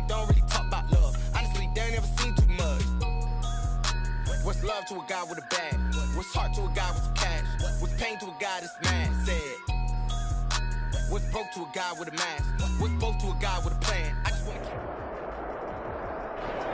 they don't really talk about love. Honestly, they ain't never seen too much. What's love to a guy with a bag? What's heart to a guy with some cash? What's pain to a guy that's mad? Said. What's broke to a guy with a mask? What's both to a guy with a plan? I just want to keep...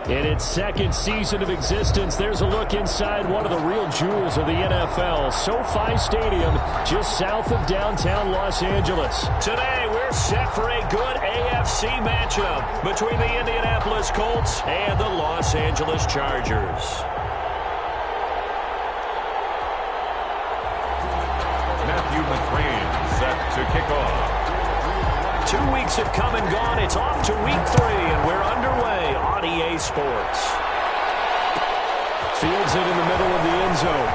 In its second season of existence, there's a look inside one of the real jewels of the NFL. SoFi Stadium, just south of downtown Los Angeles. Today, we're set for a good AFC matchup between the Indianapolis Colts and the Los Angeles Chargers. Matthew McCrane set to kick off. 2 weeks have come and gone. It's off to week 3, and we're underway on EA Sports. Fields it in the middle of the end zone.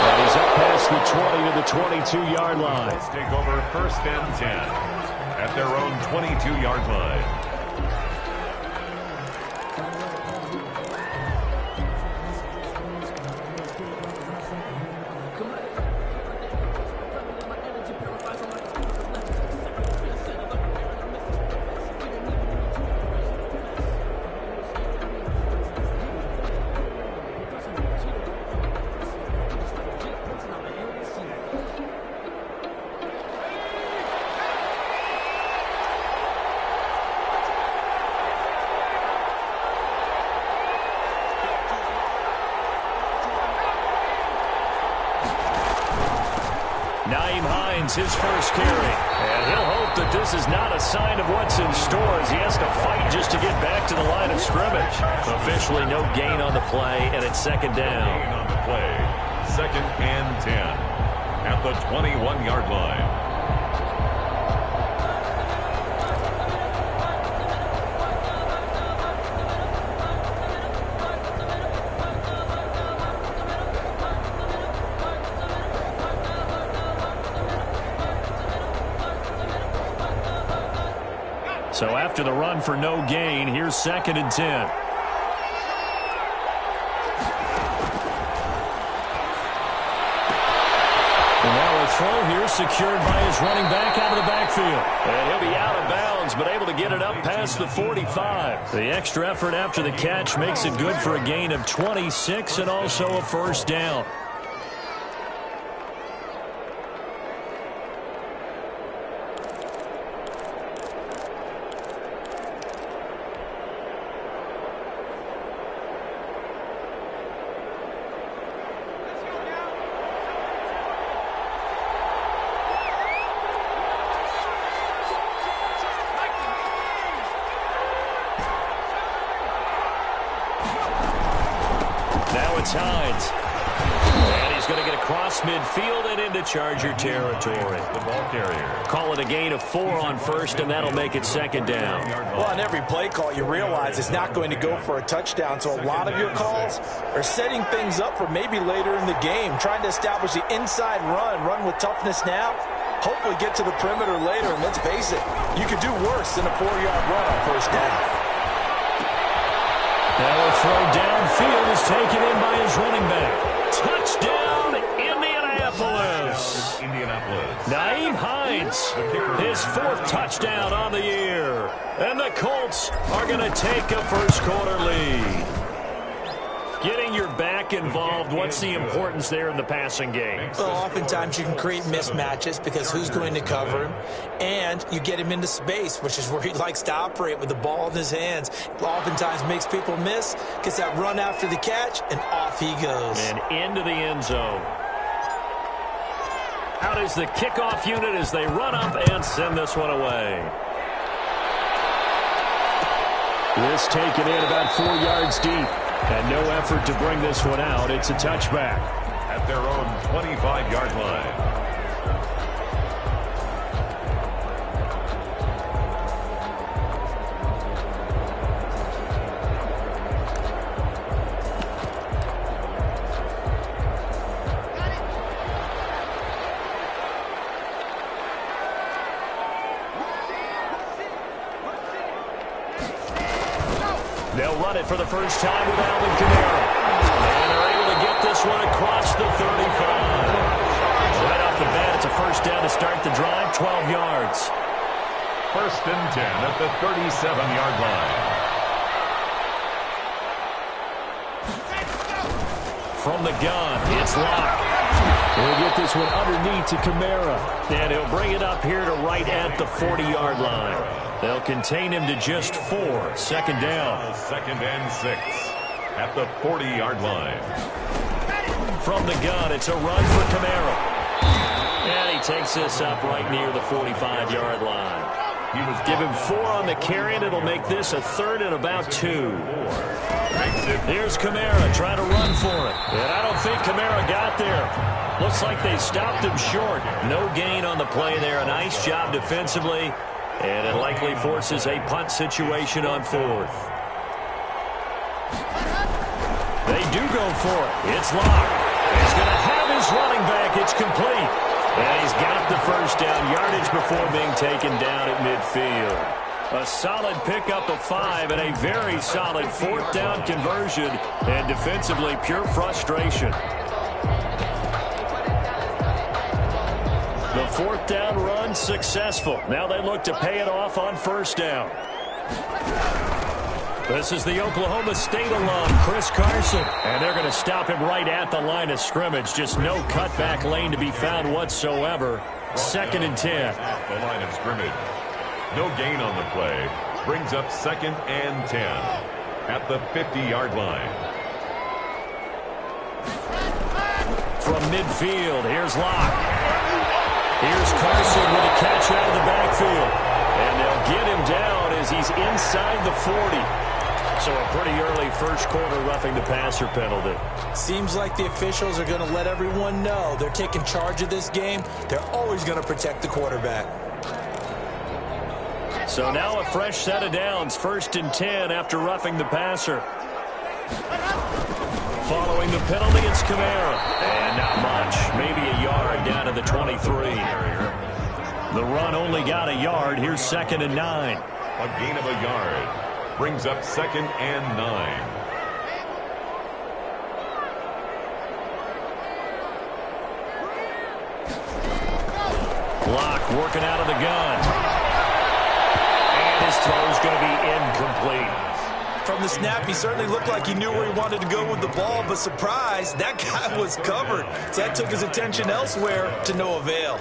And he's up past the 20 to the 22-yard line. Let's take over 1st and 10 at their own 22-yard line. His first carry, and he'll hope that this is not a sign of what's in store as he has to fight just to get back to the line of scrimmage. Officially no gain on the play, and it's 2nd down. Gain on the play, 2nd and 10 at the 21-yard line. So after the run for no gain, here's 2nd and 10. And now a throw here secured by his running back out of the backfield. And he'll be out of bounds, but able to get it up past the 45. The extra effort after the catch makes it good for a gain of 26 and also a 1st down. Hines. And he's going to get across midfield and into Charger territory. The ball carrier. Call it a gain of 4 on 1st, and that'll make it 2nd down. Well, on every play call, you realize it's not going to go for a touchdown, so a lot of your calls are setting things up for maybe later in the game, trying to establish the inside run with toughness now, hopefully get to the perimeter later, and let's face it, you could do worse than a 4-yard run on 1st down. Now a throw downfield is taken in by his running back. Touchdown, Indianapolis. Nyheim Hines, his 4th touchdown on the year. And the Colts are going to take a first-quarter lead. Getting your back involved, what's the importance there in the passing game? Well, oftentimes you can create mismatches because who's going to cover him, and you get him into space, which is where he likes to operate with the ball in his hands. Oftentimes makes people miss, gets that run after the catch, and off he goes. And into the end zone. Out is the kickoff unit as they run up and send this one away. This taken in about 4 yards deep. And no effort to bring this one out. It's a touchback. At their own 25-yard line. They'll run it for the first time with Alvin Kamara. And they're able to get this one across the 35. Right off the bat, it's a first down to start the drive, 12 yards. First and 10 at the 37-yard line. From the gun, it's Locke. He'll get this one underneath to Kamara. And he'll bring it up here to right at the 40-yard line. They'll contain him to just 4. Second down. Second and 6 at the 40-yard line. From the gun, it's a run for Kamara. And he takes this up right near the 45-yard line. Give him 4 on the carry, and it'll make this a third and about 2. Here's Kamara trying to run for it. And I don't think Kamara got there. Looks like they stopped him short. No gain on the play there. A nice job defensively. And it likely forces a punt situation on 4th. They do go for it. It's Locke. He's going to have his running back. It's complete. And he's got the first down yardage before being taken down at midfield. A solid pickup of 5 and a very solid 4th down conversion. And defensively, pure frustration. The 4th down run successful. Now they look to pay it off on 1st down. This is the Oklahoma State alum, Chris Carson. And they're going to stop him right at the line of scrimmage. Just no cutback lane to be found whatsoever. Second and 10. At the line of scrimmage. No gain on the play. Brings up second and 10 at the 50-yard line. From midfield, here's Locke. Here's Carson with a catch out of the backfield. And they'll get him down as he's inside the 40. So a pretty early first quarter roughing the passer penalty. Seems like the officials are going to let everyone know they're taking charge of this game. They're always going to protect the quarterback. So now a fresh set of downs. 1st and 10 after roughing the passer. Following the penalty, it's Kamara. And not much. Maybe a yard down to the 23. The run only got a yard. Here's 2nd and 9. A gain of a yard. Brings up 2nd and 9. Locke working out of the gun. And his throw's going to be incomplete. From the snap, he certainly looked like he knew where he wanted to go with the ball, but surprise, that guy was covered. So that took his attention elsewhere to no avail.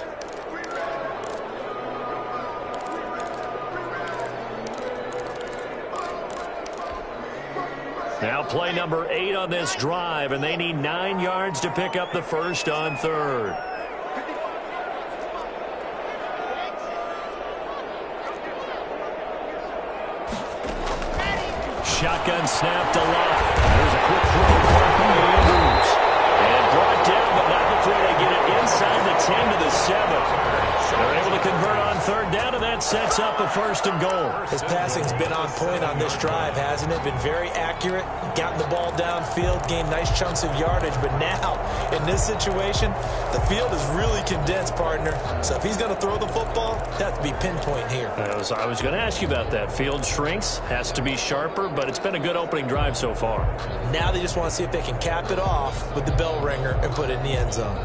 Now play number 8 on this drive, and they need 9 yards to pick up the first on 3rd. Shotgun snap to Locke. There's a quick throw from Andrews. And brought down, but not before they get it inside the 10 to the 7. They're able to convert on 3rd down, and that sets up a 1st and goal. His passing's been on point on this drive, hasn't it? Been very accurate, gotten the ball downfield, gained nice chunks of yardage. But now, in this situation, the field is really condensed, partner. So if he's going to throw the football, that has to be pinpoint here. I was going to ask you about that. Field shrinks, has to be sharper, but it's been a good opening drive so far. Now they just want to see if they can cap it off with the bell ringer and put it in the end zone.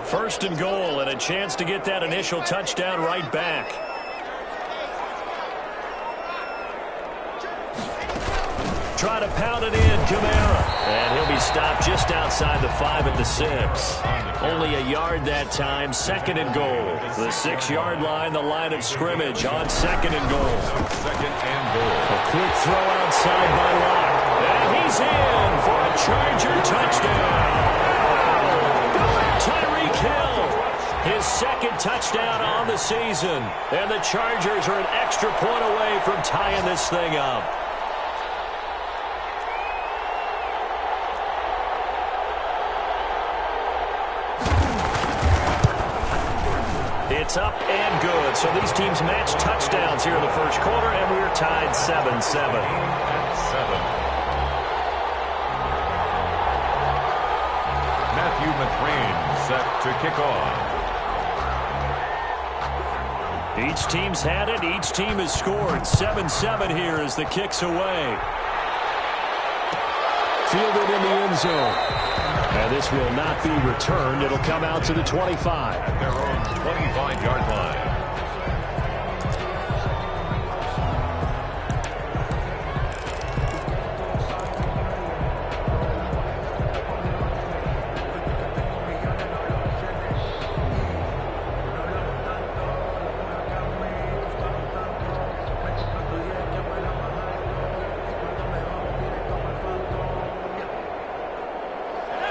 First and goal, and a chance to get that initial touchdown right back. Try to pound it in, Kamara. And he'll be stopped just outside the 5 at the 6. Only a yard that time, 2nd and goal. The 6-yard line, the line of scrimmage on 2nd and goal. 2nd and goal. A quick throw outside by Locke. And he's in for a Charger touchdown. Tyreek Hill, his 2nd touchdown on the season. And the Chargers are an extra point away from tying this thing up. It's up and good. So these teams match touchdowns here in the first quarter, and we're tied 7-7. 7. Matthew McCrane set to kick off. Each team's had it. Each team has scored. 7-7 here as the kick's away. Fielded in the end zone. And this will not be returned. It'll come out to the 25. At their own 25-yard line.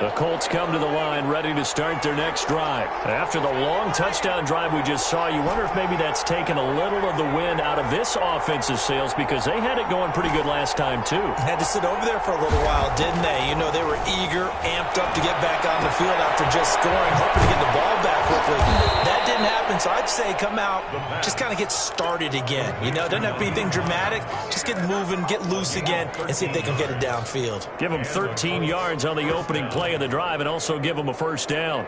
The Colts come to the line ready to start their next drive. After the long touchdown drive we just saw, you wonder if maybe that's taken a little of the wind out of this offensive sails because they had it going pretty good last time too. Had to sit over there for a little while, didn't they? You know, they were eager, amped up to get back on the field after just scoring, hoping to get the ball back quickly. That didn't happen, so I'd say come out, just kind of get started again. You know, doesn't have to be anything dramatic. Just get moving, get loose again, and see if they can get it downfield. Give them 13 yards on the opening play of the drive and also give them a first down.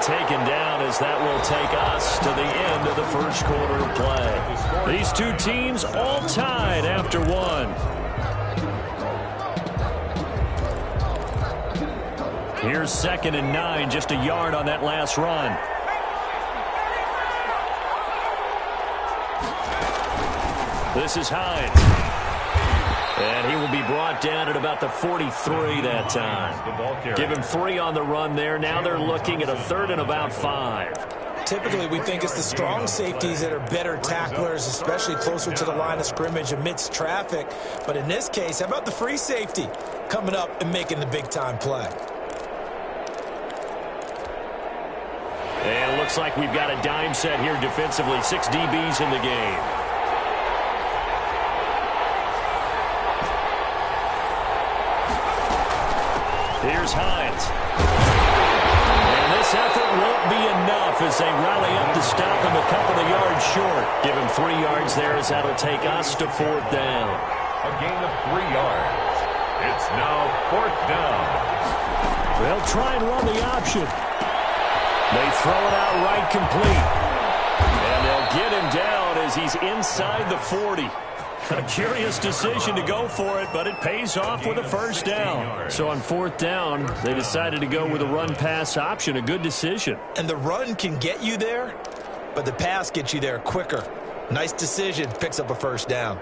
Taken down as that will take us to the end of the first quarter of play. These two teams all tied after one. Here's 2nd and 9, just a yard on that last run. This is Hines. And he will be brought down at about the 43 that time. Give him 3 on the run there. Now they're looking at a 3rd and about 5. Typically, we think it's the strong safeties that are better tacklers, especially closer to the line of scrimmage amidst traffic. But in this case, how about the free safety coming up and making the big-time play? And it looks like we've got a dime set here defensively. 6 DBs in the game. Here's Hines. And this effort won't be enough as they rally up to stop him a couple of yards short. Give him 3 yards there as that'll take us to 4th down. A gain of 3 yards. It's now 4th down. They'll try and run the option. They throw it out right complete. And they'll get him down as he's inside the 40. A curious decision to go for it, but it pays off with a first down. So on 4th down, they decided to go with a run-pass option. A good decision. And the run can get you there, but the pass gets you there quicker. Nice decision. Picks up a first down.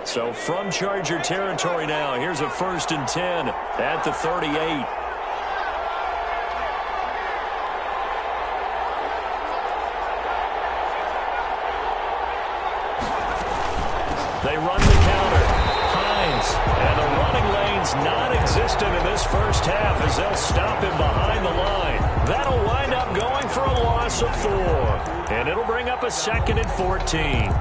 So from Charger territory now, here's a 1st and 10 at the 38. They run the counter. Hines. And the running lane's non-existent in this first half as they'll stop him behind the line. That'll wind up going for a loss of 4. And it'll bring up a 2nd and 14.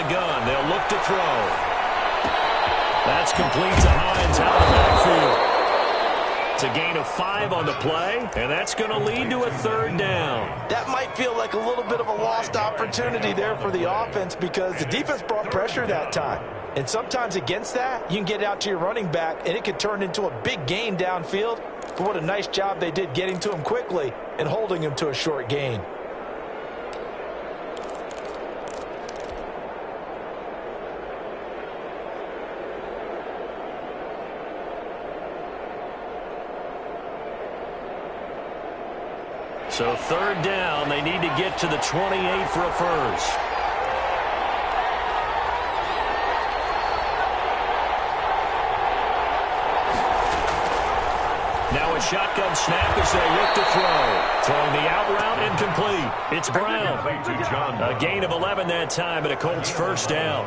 Gun. They'll look to throw. That's complete to Hines out of the backfield. It's a gain of 5 on the play, and that's going to lead to a 3rd down. That might feel like a little bit of a lost opportunity there for the offense because the defense brought pressure that time. And sometimes against that, you can get out to your running back, and it could turn into a big gain downfield. But what a nice job they did getting to him quickly and holding him to a short gain. So 3rd down, they need to get to the 28 for a first. Now it's shotgun snap as they look to throw. Throwing the out route incomplete. It's Brown. A gain of 11 that time, and a Colts first down.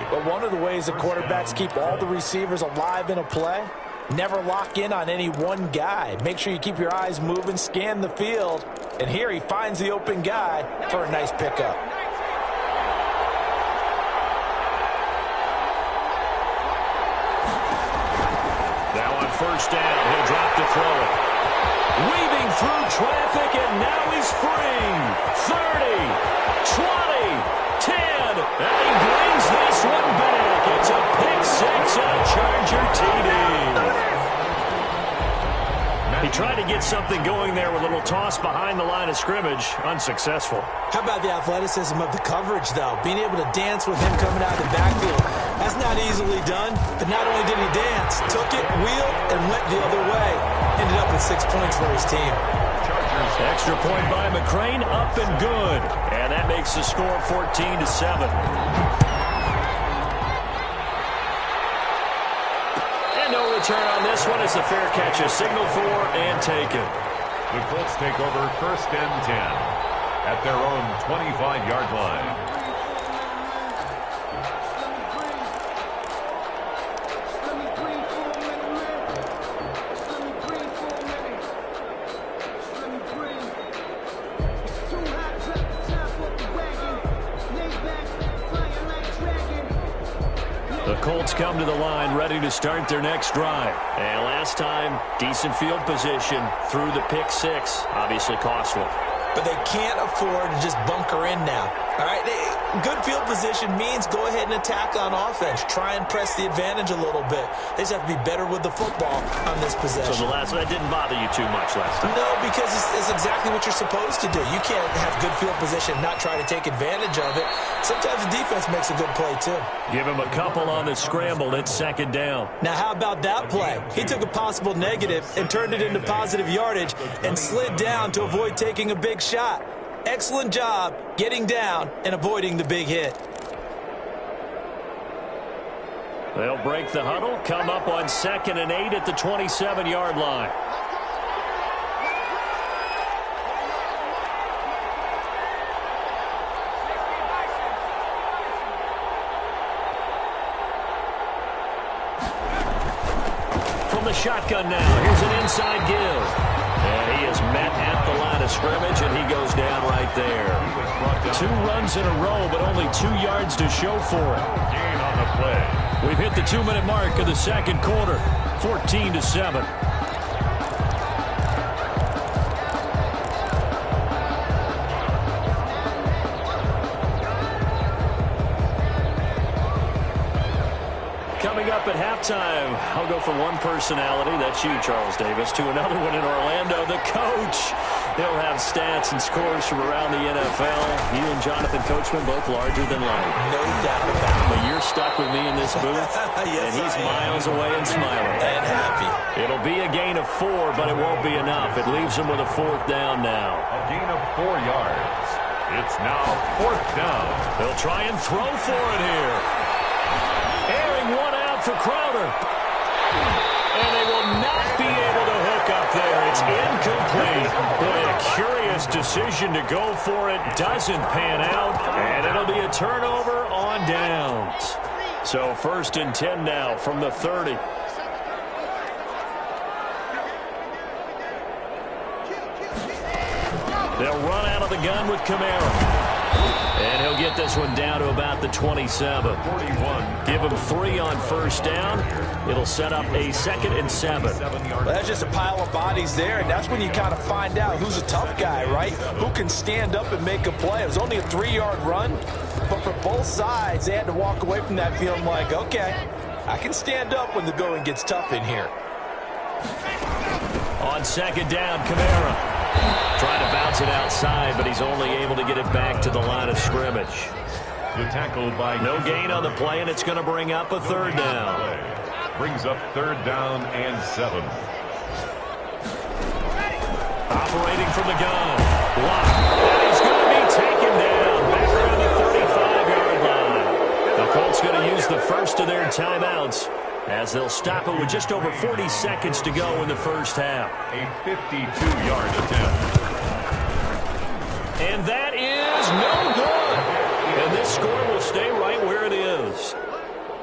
But one of the ways the quarterbacks keep all the receivers alive in a play, never lock in on any one guy. Make sure you keep your eyes moving, scan the field. And here he finds the open guy for a nice pickup. Now on first down, he'll drop to throw it. Weaving through traffic, and now he's free. 30, 20, 10, and he brings this one back. It's a pick six and a Charger TD. He tried to get something going there with a little toss behind the line of scrimmage. Unsuccessful. How about the athleticism of the coverage, though? Being able to dance with him coming out of the backfield. That's not easily done, but not only did he dance, took it, wheeled, and went the other way. Ended up with 6 points for his team. Extra point by McCrane, up and good. And that makes the score 14-7. No return on this one as the fair catch is signaled for and taken. The Colts take over first and 10 at their own 25-yard line. The Colts come to the line ready to start their next drive. And last time, decent field position through the pick six. Obviously costly. But they can't afford to just bunker in now. All right, good field position means go ahead and attack on offense. Try and press the advantage a little bit. They just have to be better with the football on this possession. So the last one, that didn't bother you too much last time? No, because it's exactly what you're supposed to do. You can't have good field position and not try to take advantage of it. Sometimes the defense makes a good play, too. Give him a couple on the scramble. It's second down. Now, how about that play? He took a possible negative and turned it into positive yardage and slid down to avoid taking a big shot. Excellent job getting down and avoiding the big hit. They'll break the huddle, come up on 2nd and 8 at the 27-yard line. From the shotgun now, here's an inside give. And he is met at the line of scrimmage, and he goes down right there. 2 runs in a row, but only 2 yards to show for it. Gain on the play. We've hit the 2-minute mark of the second quarter, 14-7. Coming up at halftime, I'll go from one personality, that's you, Charles Davis, to another one in Orlando, the coach. He'll have stats and scores from around the NFL. You and Jonathan Coachman, both larger than life. No doubt about it. But you're stuck with me in this booth, Yes, and he's miles away and smiling. And happy. It'll be a gain of 4, but it won't be enough. It leaves him with a 4th down now. A gain of 4 yards. It's now 4th down. They'll try and throw for it here. Airing one out for Crowder. And they will not be able to hook up there. It's incomplete. Boy, a curious decision to go for it. Doesn't pan out. And it'll be a turnover on downs. So 1st and 10 now from the 30. They'll run out of the gun with Kamara. And he'll get this one down to about the 27. 41. Give him 3 on first down. It'll set up a 2nd and 7. Well, that's just a pile of bodies there, and that's when you kind of find out who's a tough guy, right? Who can stand up and make a play. It was only a 3-yard run, but for both sides, they had to walk away from that feeling like, okay, I can stand up when the going gets tough in here. On 2nd down, Kamara. Trying to bounce it outside, but he's only able to get it back to the line of scrimmage. The tackle by... No gain on the play, and it's going to bring up a 3rd down. Brings up 3rd down and 7. Operating from the gun. Block. And he's going to be taken down back around the 35-yard line. The Colts going to use the first of their timeouts as they'll stop it with just over 40 seconds to go in the first half. A 52-yard attempt. And that is no good. And this score will stay right where it is.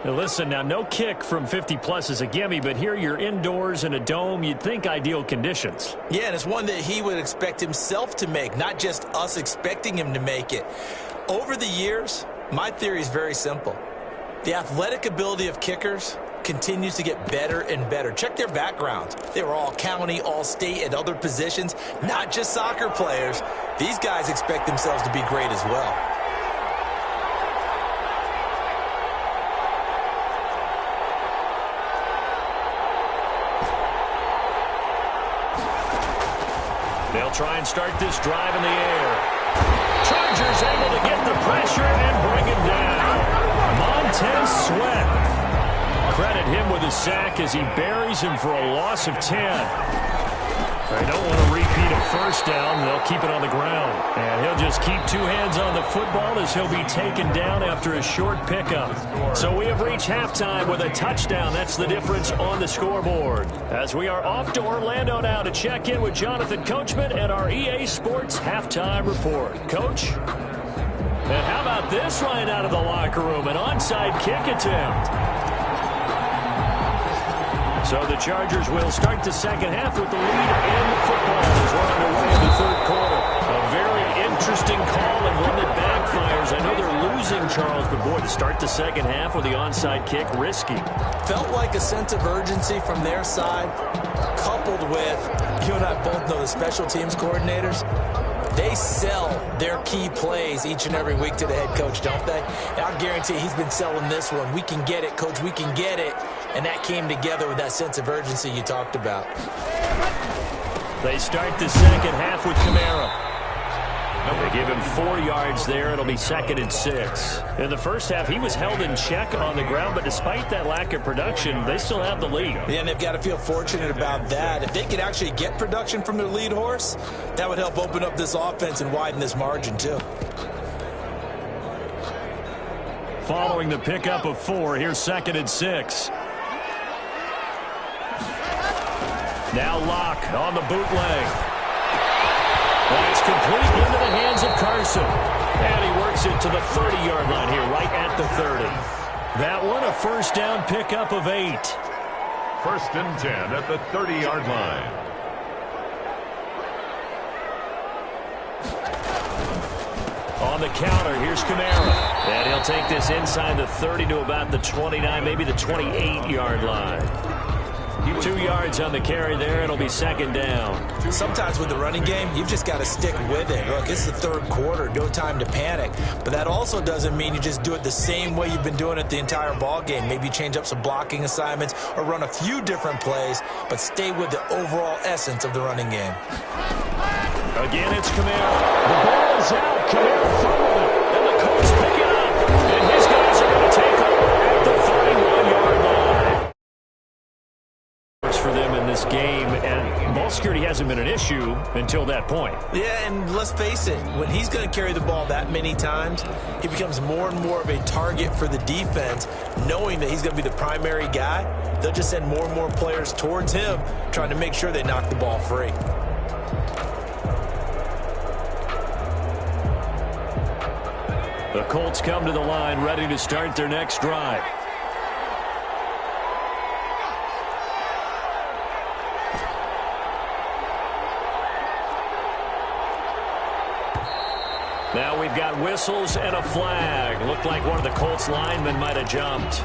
Now listen, now no kick from 50-plus is a gimme, but here you're indoors in a dome. You'd think ideal conditions. Yeah, and it's one that he would expect himself to make, not just us expecting him to make it. Over the years, my theory is very simple. The athletic ability of kickers continues to get better and better. Check their backgrounds. They were all county, all state, at other positions, not just soccer players. These guys expect themselves to be great as well. They'll try and start this drive in the air. Chargers able to get the pressure and bring him down. Montez Sweat. Credit him with a sack as he buries him for a loss of 10. They don't want to repeat a first down. They'll keep it on the ground. And he'll just keep two hands on the football as he'll be taken down after a short pickup. So we have reached halftime with a touchdown. That's the difference on the scoreboard. As we are off to Orlando now to check in with Jonathan Coachman and our EA Sports halftime report. Coach? And how about this line out of the locker room? An onside kick attempt. So the Chargers will start the second half with the lead in the football as we're underway in the third quarter. A very interesting call and one that backfires. I know they're losing, Charles, but boy, to start the second half with the onside kick, risky. Felt like a sense of urgency from their side, coupled with, you and I both know the special teams coordinators. They sell their key plays each and every week to the head coach, don't they? And I'll guarantee he's been selling this one. We can get it, coach, we can get it. And that came together with that sense of urgency you talked about. They start the second half with Kamara. They give him 4 yards there. It'll be 2nd and 6. In the first half, he was held in check on the ground, but despite that lack of production, they still have the lead. Yeah, and they've got to feel fortunate about that. If they could actually get production from their lead horse, that would help open up this offense and widen this margin, too. Following the pickup of 4, here's 2nd and 6. Now Locke on the bootleg. That's complete into the hands of Carson. And he works it to the 30-yard line here, right at the 30. That one, a first down pickup of 8. 1st and 10 at the 30-yard line. On the counter, here's Kamara. And he'll take this inside the 30 to about the 29, maybe the 28-yard line. 2 yards on the carry there. It'll be 2nd down. Sometimes with the running game, you've just got to stick with it. Look, it's the third quarter. No time to panic. But that also doesn't mean you just do it the same way you've been doing it the entire ball game. Maybe change up some blocking assignments or run a few different plays, but stay with the overall essence of the running game. Again, it's Kamara. The ball is out. Kamara throwing it. And the Colts pick it up. And his guys are going to take over at the 31-yard line. For them in this game, and ball security hasn't been an issue until that point. Yeah, and let's face it, when he's going to carry the ball that many times, he becomes more and more of a target for the defense, knowing that he's going to be the primary guy. They'll just send more and more players towards him, trying to make sure they knock the ball free. The Colts come to the line, ready to start their next drive. Now we've got whistles and a flag. Looked like one of the Colts linemen might have jumped.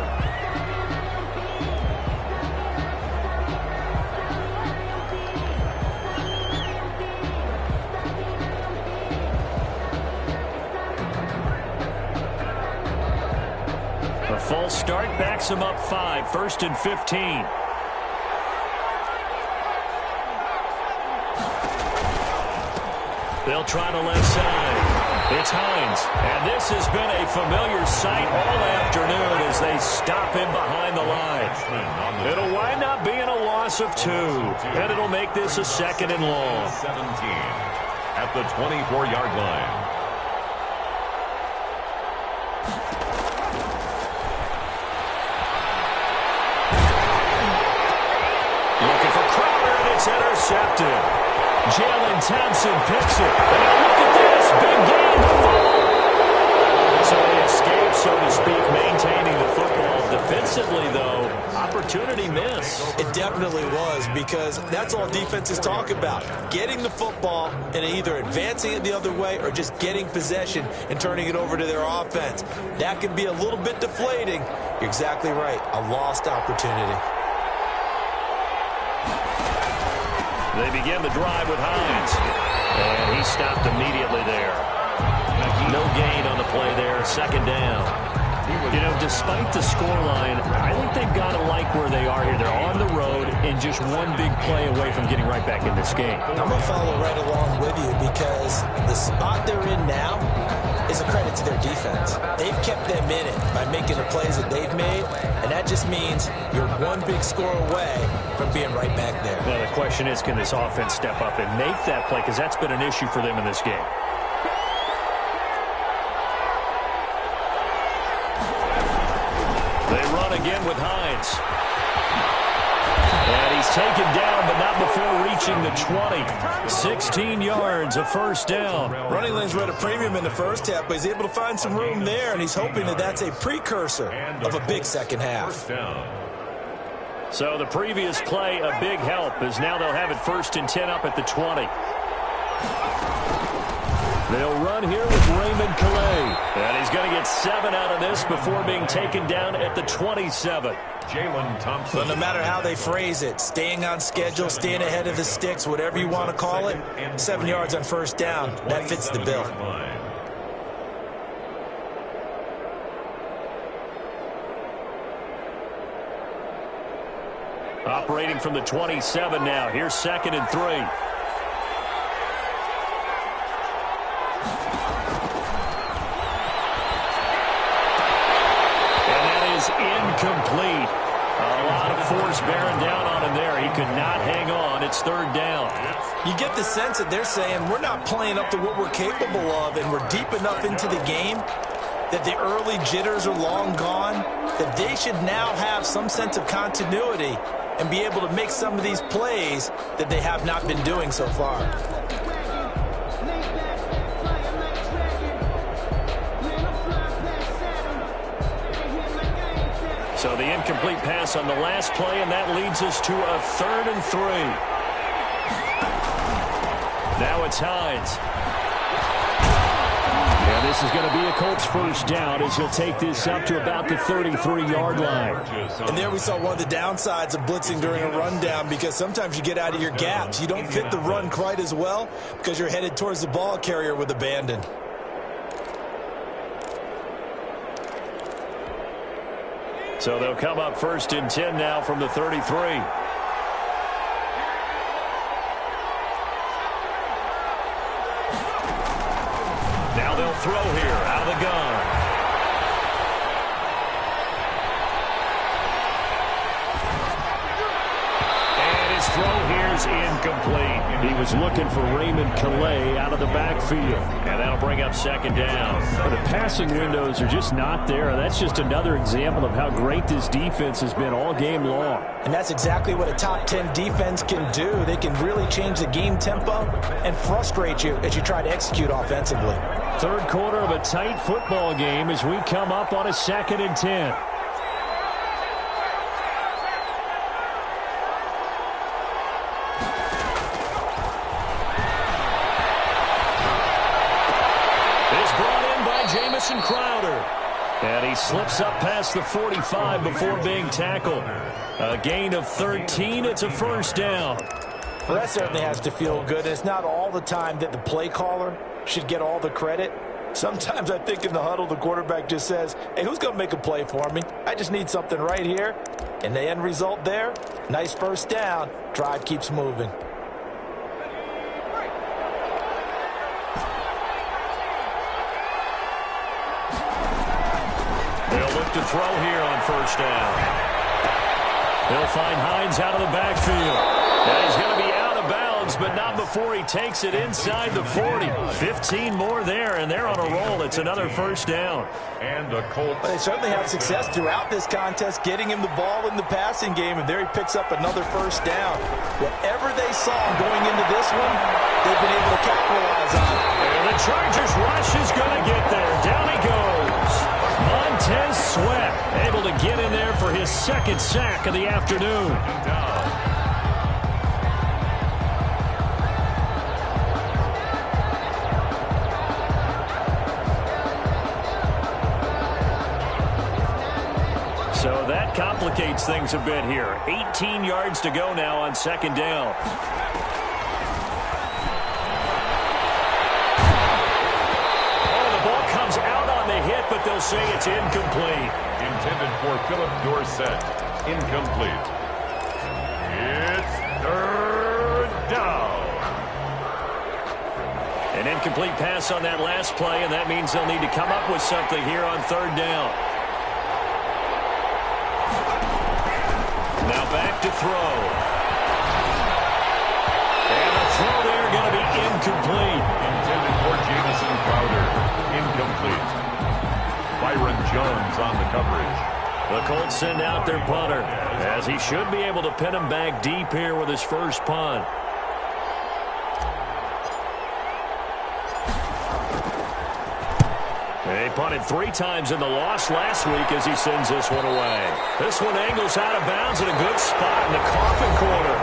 A false start backs him up 5, 1st and 15. They'll try the left side. It's Hines, and this has been a familiar sight all afternoon as they stop him behind the line. It'll wind up being a loss of 2, and it'll make this a 2nd and long. 17 at the 24-yard line. intercepted. Jalen Thompson picks it. And look at this. Big game. So they escape, so to speak, maintaining the football. Defensively, though, opportunity miss. It definitely was, because that's all defenses talk about. Getting the football and either advancing it the other way or just getting possession and turning it over to their offense. That can be a little bit deflating. You're exactly right. A lost opportunity. They begin the drive with Hines. And he stopped immediately there. No gain on the play there. Second down. You know, despite the scoreline, I think they've got to like where they are here. They're on the road and just one big play away from getting right back in this game. I'm going to follow right along with you, because the spot they're in now is a credit to their defense. They've kept them in it by making the plays that they've made, and that just means you're one big score away from being right back there. Now, the question is, can this offense step up and make that play? Because that's been an issue for them in this game. They run again with Hines. And he's taken down, but not before reaching the 20. 16 yards, a first down. Running lanes were at a premium in the first half, but he's able to find some room there, and he's hoping that that's a precursor of a big second half. So the previous play, a big help, as now they'll have it 1st and 10 up at the 20. They'll run here with Raymond Calais. And he's going to get 7 out of this before being taken down at the 27. Jalen Thompson. But no matter how they phrase it, staying on schedule, staying ahead of the sticks, whatever you want to call it, 7 yards on first down, that fits the bill. Operating from the 27 now. Here's 2nd and 3. Incomplete. A lot of force bearing down on him there. He could not hang on. It's 3rd down. You get the sense that they're saying we're not playing up to what we're capable of, and we're deep enough into the game that the early jitters are long gone, that they should now have some sense of continuity and be able to make some of these plays that they have not been doing so far. So the incomplete pass on the last play, and that leads us to a 3rd and 3. Now it's Hines. And this is going to be a Colts first down as he'll take this up to about the 33-yard line. And there we saw one of the downsides of blitzing during a rundown, because sometimes you get out of your gaps. You don't fit the run quite as well because you're headed towards the ball carrier with abandon. So they'll come up 1st and 10 now from the 33. Now they'll throw here out of the gun. And his throw here is incomplete. He was looking for Raymond Calais out of the backfield. And that'll bring up 2nd down. But the passing windows are just not there. That's just another example of how great this defense has been all game long. And that's exactly what a top 10 defense can do. They can really change the game tempo and frustrate you as you try to execute offensively. 3rd quarter of a tight football game as we come up on a 2nd and 10. Crowder. And he slips up past the 45 before being tackled. A gain of 13. It's a first down. Well, that certainly has to feel good. It's not all the time that the play caller should get all the credit. Sometimes I think in the huddle, the quarterback just says, hey, who's going to make a play for me? I just need something right here. And the end result there, nice first down. Drive keeps moving. To throw here on first down. They'll find Hines out of the backfield. And he's going to be out of bounds downs, but not before he takes it inside the 40. 15 more there, and they're on a roll. It's another first down. And the Colts. They certainly have success throughout this contest, getting him the ball in the passing game, and there he picks up another first down. Whatever they saw going into this one, they've been able to capitalize on it. And the Chargers rush is going to get there. Down he goes. Montez Sweat able to get in there for his second sack of the afternoon. So that complicates things a bit here. 18 yards to go now on second down. Oh, the ball comes out on the hit, but they'll say it's incomplete. Intended for Philip Dorsett. Incomplete. It's third down. An incomplete pass on that last play, and that means they'll need to come up with something here on third down. Now back to throw. And the throw there going to be incomplete. Intended for Jamison Crowder. Incomplete. Byron Jones on the coverage. The Colts send out their punter, as he should be able to pin him back deep here with his first punt. They punted 3 times in the loss last week as he sends this one away. This one angles out of bounds in a good spot in the coffin corner.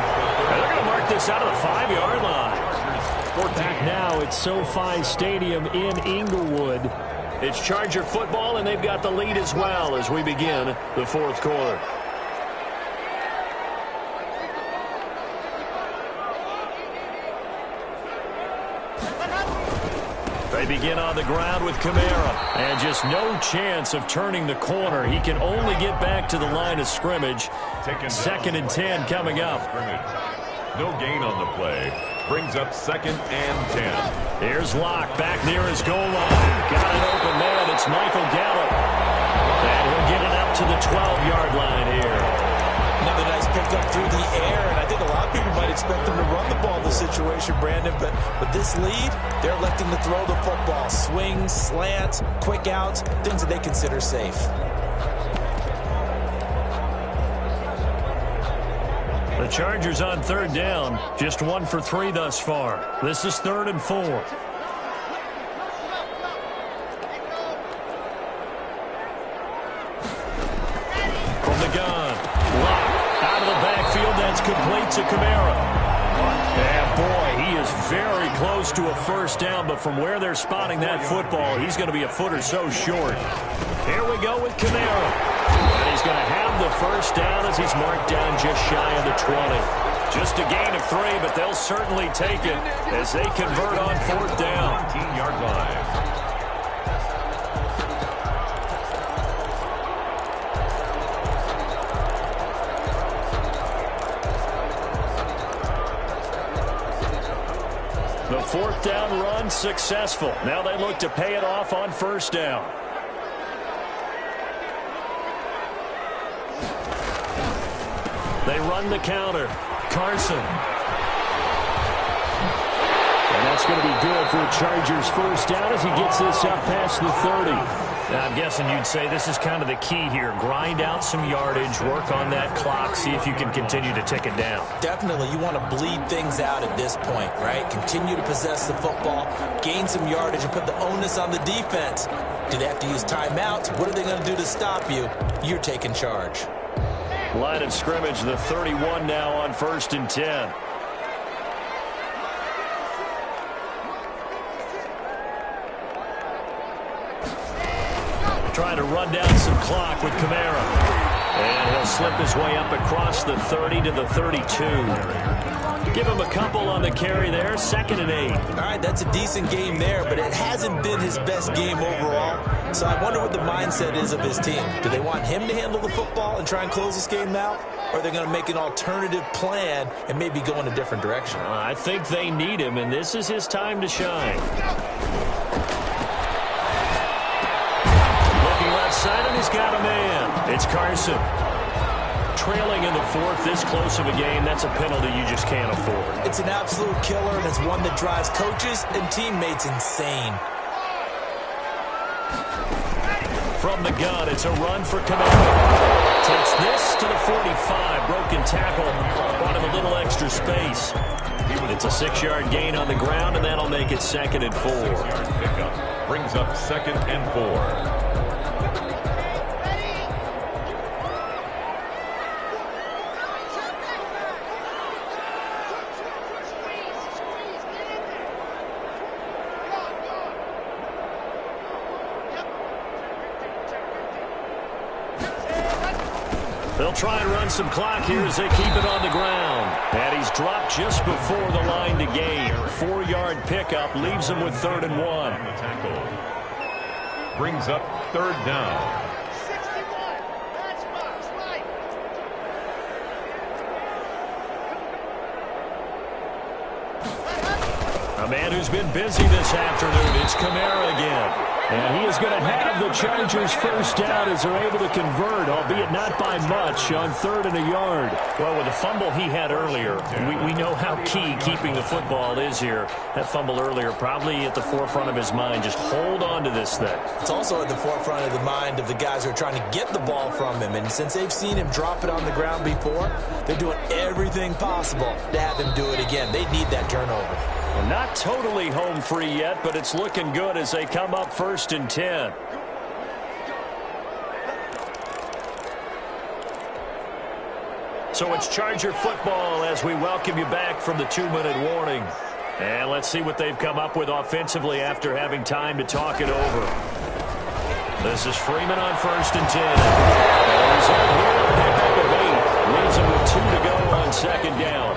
And they're going to mark this out of the 5-yard line. Back now at SoFi Stadium in Inglewood. It's Charger football, and they've got the lead as well as we begin the fourth quarter. They begin on the ground with Kamara, and just no chance of turning the corner. He can only get back to the line of scrimmage. Second and 10 coming up. No gain on the play. Brings up second and 10. Here's Locke back near his goal line. Got an open man. It's Michael Gallup. And he'll get it up to the 12-yard line here. Another nice pickup through the air, and I think a lot of people might expect them to run the ball in this situation, Brandon, but with this lead, they're electing to throw the football. Swings, slants, quick outs, things that they consider safe. The Chargers on third down, just 1 for 3 thus far. This is 3rd and 4. From the gun, Locke out of the backfield, that's complete to Kamara. And boy, he is very close to a first down, but from where they're spotting that football, he's going to be a foot or so short. Here we go with Kamara. And he's going to have the first down as he's marked down just shy of the 20. Just a gain of 3, but they'll certainly take it as they convert on fourth down. 19-yard line. The fourth down run successful. Now they look to pay it off on first down. They run the counter. Carson. And that's going to be good for the Chargers' first down as he gets this up past the 30. Now, I'm guessing you'd say this is kind of the key here. Grind out some yardage, work on that clock, see if you can continue to tick it down. Definitely, you want to bleed things out at this point, right? Continue to possess the football, gain some yardage, and put the onus on the defense. Do they have to use timeouts? What are they going to do to stop you? You're taking charge. Line of scrimmage, the 31 now on 1st and 10. Trying to run down some clock with Kamara. And he'll slip his way up across the 30 to the 32. Give him a couple on the carry there. 2nd and 8. All right, that's a decent game there, but it hasn't been his best game overall. So I wonder what the mindset is of his team. Do they want him to handle the football and try and close this game out? Or are they going to make an alternative plan and maybe go in a different direction? I think they need him, and this is his time to shine. Looking left side, and he's got a man. It's Carson. trailing in the fourth, this close of a game, that's a penalty you just can't afford. It's an absolute killer, and it's one that drives coaches and teammates insane. From the gun, it's a run for Camara. Takes this to the 45. Broken tackle. Brought him a little extra space. It's a 6-yard gain on the ground, and that'll make it 2nd and 4. Pickup brings up 2nd and 4. They'll try and run some clock here as they keep it on the ground. And he's dropped just before the line to gain. 4-yard pickup leaves him with 3rd and 1. The tackle brings up 3rd down. A man who's been busy this afternoon, it's Camara again. And he is going to have the Chargers first down as they're able to convert, albeit not by much, on 3rd and a yard. Well, with the fumble he had earlier, we know how key keeping the football is here. That fumble earlier probably at the forefront of his mind. Just hold on to this thing. It's also at the forefront of the mind of the guys who are trying to get the ball from him. And since they've seen him drop it on the ground before, they're doing everything possible to have him do it again. They need that turnover. Well, not totally home free yet, but it's looking good as they come up 1st and 10. So it's Charger football as we welcome you back from the 2-minute warning. And let's see what they've come up with offensively after having time to talk it over. This is Freeman on 1st and 10. Result here, pickup of 8. Leaves him with 2 to go on 2nd down.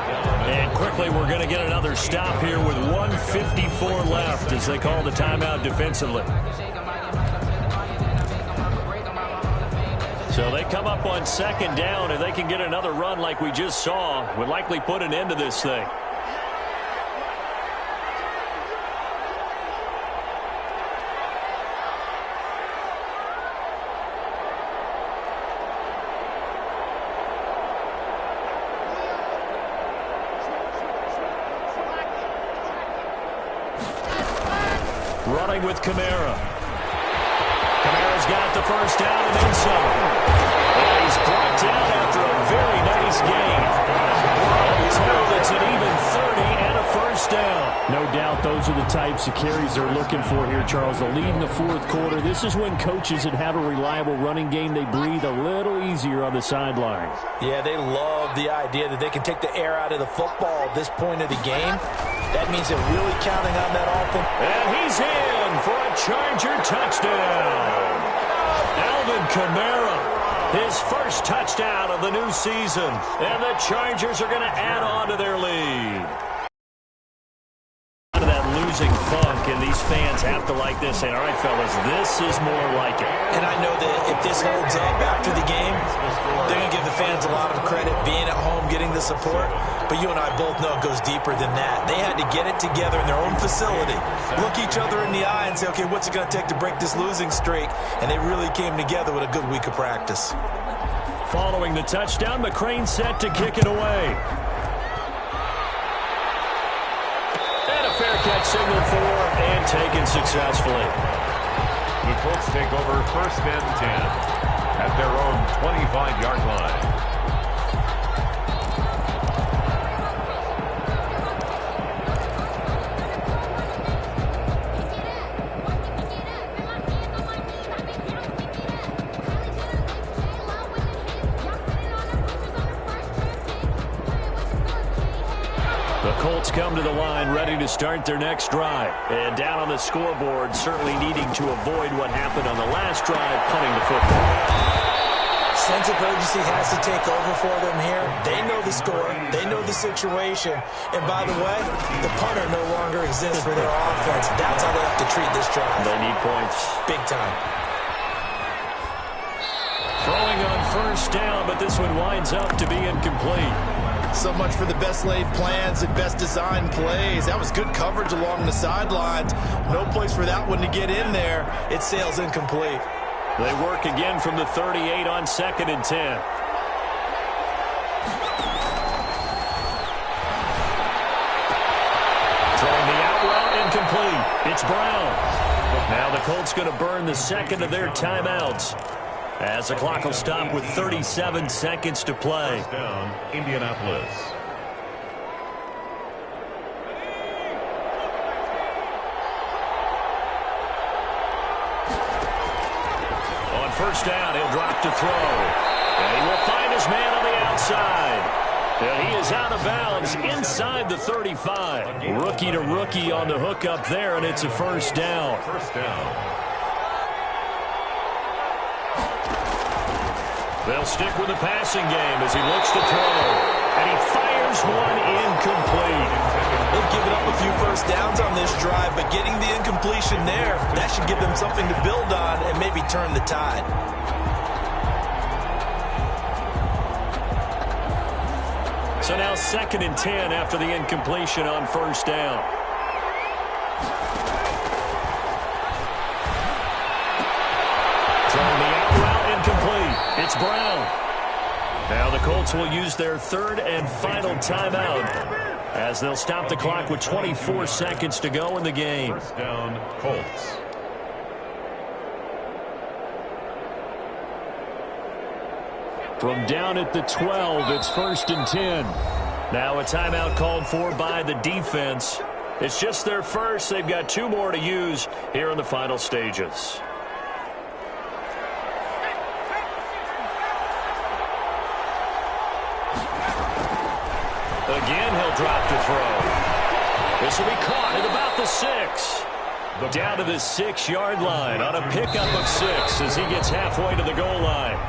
And quickly, we're going to get another stop here with 1:54 left as they call the timeout defensively. So they come up on 2nd down, and they can get another run like we just saw. Would likely put an end to this thing. Running with Camara. Camara's got the first down and then some. And he's brought down after a very nice gain. It's an even 30 and a first down. No doubt those are the types of carries they're looking for here, Charles. The lead in the 4th quarter. This is when coaches that have a reliable running game, they breathe a little easier on the sideline. Yeah, they love the idea that they can take the air out of the football at this point of the game. That means they're really counting on that offense. And he's in for a Charger touchdown. Alvin Kamara, his first touchdown of the new season. And the Chargers are going to add on to their lead. Out of that losing funk, and these fans have to like this. Saying, all right, fellas, this is more like it. And I know that if this holds up after the game, they're going to give the fans a lot of credit being at home, getting the support. But you and I both know it goes deeper than that. They had to get it together in their own facility, look each other in the eye and say, okay, what's it going to take to break this losing streak? And they really came together with a good week of practice. Following the touchdown, McCrane set to kick it away. And a fair catch signal for and taken successfully. The Colts take over 1st and 10 at their own 25-yard line. Colts come to the line ready to start their next drive. And down on the scoreboard, certainly needing to avoid what happened on the last drive, punting the football. Sense of urgency has to take over for them here. They know the score. They know the situation. And by the way, the punter no longer exists for their offense. That's how they have to treat this drive. They need points. Big time. Throwing on first down, but this one winds up to be incomplete. So much for the best laid plans and best designed plays. That was good coverage along the sidelines. No place for that one to get in there. It sails incomplete. They work again from the 38 on 2nd and 10. It's Brown. Now the Colts going to burn the second of their timeouts, as the clock will stop with 37 seconds to play. First down, Indianapolis. On first down, he'll drop to throw. And he will find his man on the outside. And he is out of bounds inside the 35. Rookie to rookie on the hook up there, and it's a first down. First down. They'll stick with the passing game as he looks to throw. And he fires one incomplete. They've given up a few first downs on this drive, but getting the incompletion there, that should give them something to build on and maybe turn the tide. So now 2nd and 10 after the incompletion on first down. Throwing the out route incomplete. It's Brown. Now the Colts will use their 3rd and final timeout, as they'll stop the clock with 24 seconds to go in the game. First down, Colts. From down at the 12, it's 1st and 10. Now a timeout called for by the defense. It's just their first. They've got 2 more to use here in the final stages. Again, he'll drop to throw. This will be caught at about the 6. Down to the 6-yard line on a pickup of 6 as he gets halfway to the goal line.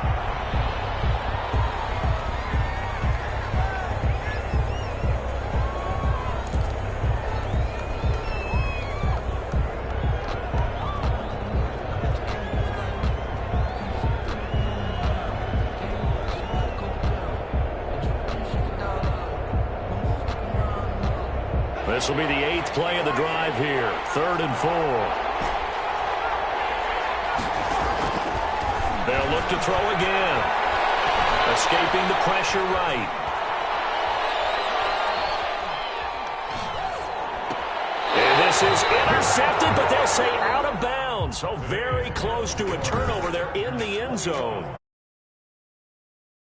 This will be the 8th play of the drive here. 3rd and 4. They'll look to throw again. Escaping the pressure right. And this is intercepted, but they'll say out of bounds. So very close to a turnover there in the end zone.